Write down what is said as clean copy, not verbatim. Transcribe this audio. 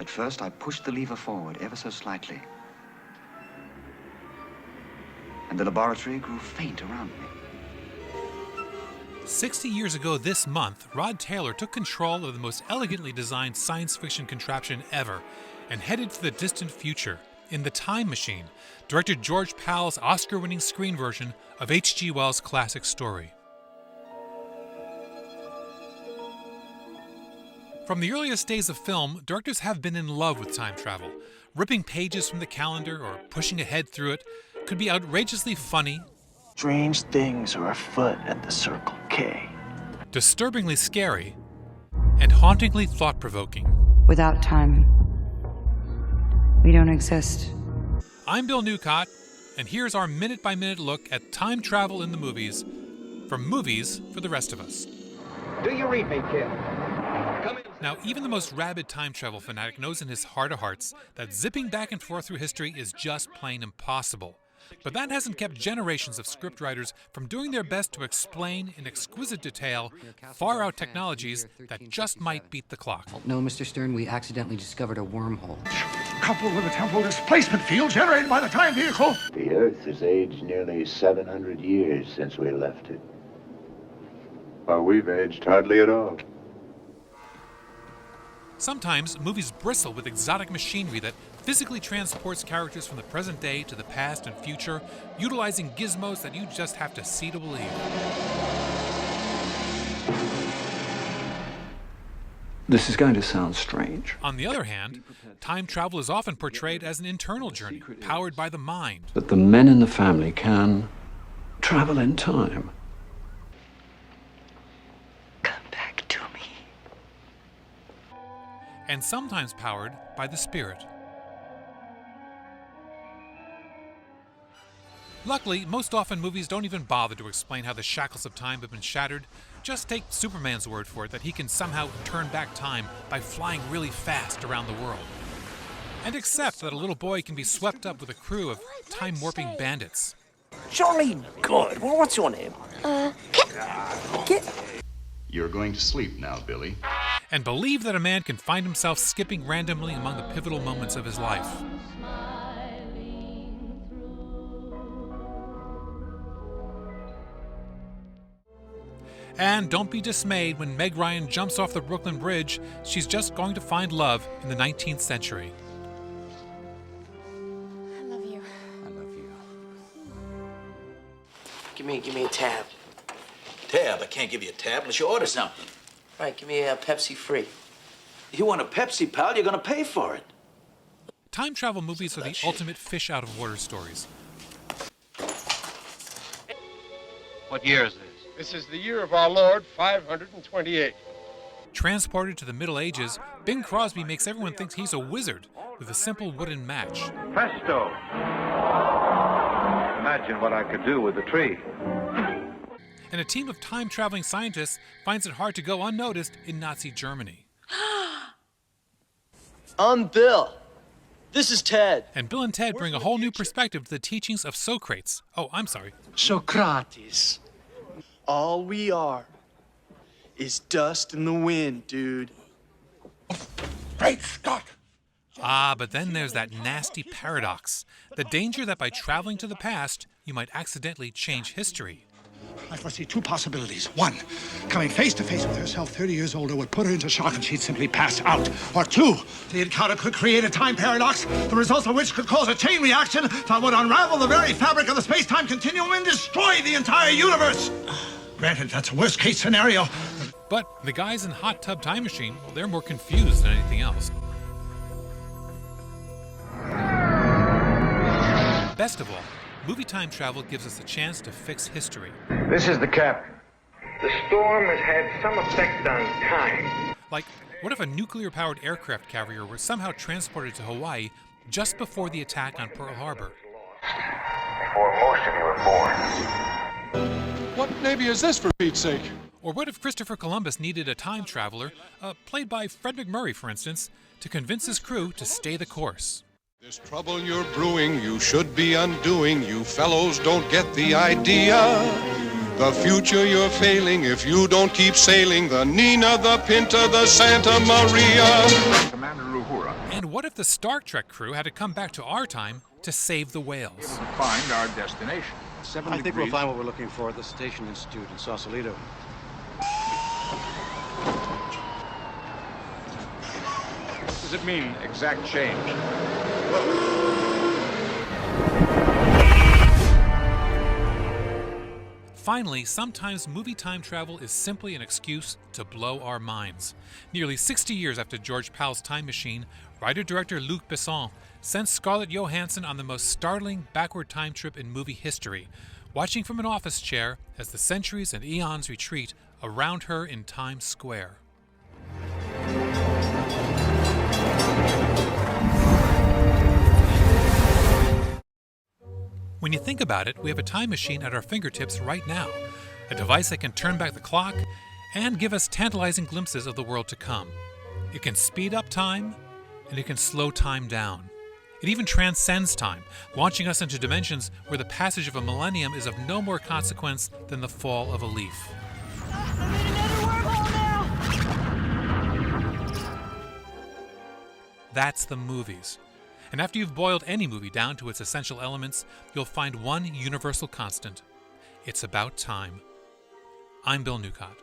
At first, I pushed the lever forward ever so slightly. And the laboratory grew faint around me. 60 years ago this month, Rod Taylor took control of the most elegantly designed science fiction contraption ever and headed for the distant future in The Time Machine, director George Pal's Oscar-winning screen version of H.G. Wells' classic story. From the earliest days of film, directors have been in love with time travel. Ripping pages from the calendar or pushing ahead through it could be outrageously funny, strange things are afoot at the Circle K, disturbingly scary, and hauntingly thought-provoking. Without time, we don't exist. I'm Bill Newcott, and here's our minute-by-minute look at time travel in the movies, from movies for the rest of us. Do you read me, kid? Now, even the most rabid time travel fanatic knows in his heart of hearts that zipping back and forth through history is just plain impossible. But that hasn't kept generations of scriptwriters from doing their best to explain in exquisite detail far-out technologies that just might beat the clock. No, Mr. Stern, we accidentally discovered a wormhole. Coupled with a temporal displacement field generated by the time vehicle. The Earth has aged nearly 700 years since we left it. While we've aged hardly at all. Sometimes movies bristle with exotic machinery that physically transports characters from the present day to the past and future, utilizing gizmos that you just have to see to believe. This is going to sound strange. On the other hand, time travel is often portrayed as an internal journey, powered by the mind. But the men in the family can travel in time. And sometimes powered by the spirit. Luckily, most often movies don't even bother to explain how the shackles of time have been shattered. Just take Superman's word for it that he can somehow turn back time by flying really fast around the world. And accept that a little boy can be swept up with a crew of time-warping bandits. Jolly good. Well, what's your name? Kit. You're going to sleep now, Billy. And believe that a man can find himself skipping randomly among the pivotal moments of his life. And don't be dismayed when Meg Ryan jumps off the Brooklyn Bridge. She's just going to find love in the 19th century. I love you. I love you. Give me a tab. Tab? I can't give you a tab unless you order something. All right, give me a Pepsi free. You want a Pepsi, pal? You're gonna pay for it. Time travel movies are the ultimate fish-out-of-water stories. What year is this? This is the year of our Lord, 528. Transported to the Middle Ages, Bing Crosby makes everyone think he's a wizard with a simple wooden match. Presto! Imagine what I could do with a tree. And a team of time-traveling scientists finds it hard to go unnoticed in Nazi Germany. I'm Bill. This is Ted. And Bill and Ted bring a whole new perspective to the teachings of Socrates. Oh, I'm sorry. Socrates. All we are is dust in the wind, dude. Great Scott! Ah, but then there's that nasty paradox. The danger that by traveling to the past, you might accidentally change history. I foresee two possibilities. One, coming face to face with herself 30 years older would put her into shock and she'd simply pass out. Or two, the encounter could create a time paradox, the results of which could cause a chain reaction that would unravel the very fabric of the space-time continuum and destroy the entire universe. Granted, that's a worst-case scenario. But the guys in Hot Tub Time Machine, well, they're more confused than anything else. Best of all, movie time travel gives us a chance to fix history. This is the captain. The storm has had some effect on time. Like, what if a nuclear-powered aircraft carrier were somehow transported to Hawaii just before the attack on Pearl Harbor? Before most of you were born. What Navy is this, for Pete's sake? Or what if Christopher Columbus needed a time traveler, played by Fred McMurray, for instance, to convince his crew to stay the course? There's trouble you're brewing, you should be undoing. You fellows don't get the idea. The future you're failing if you don't keep sailing the Nina, the Pinta, the Santa Maria. Commander Uhura. And what if the Star Trek crew had to come back to our time to save the whales? To find our destination. I think we'll find what we're looking for at the Station Institute in Sausalito. What does it mean, exact change? Finally, sometimes movie time travel is simply an excuse to blow our minds. Nearly 60 years after George Pal's Time Machine, writer-director Luc Besson sent Scarlett Johansson on the most startling backward time trip in movie history, watching from an office chair as the centuries and eons retreat around her in Times Square. When you think about it, we have a time machine at our fingertips right now, a device that can turn back the clock and give us tantalizing glimpses of the world to come. It can speed up time, and it can slow time down. It even transcends time, launching us into dimensions where the passage of a millennium is of no more consequence than the fall of a leaf. That's the movies. And after you've boiled any movie down to its essential elements, you'll find one universal constant. It's about time. I'm Bill Newcott.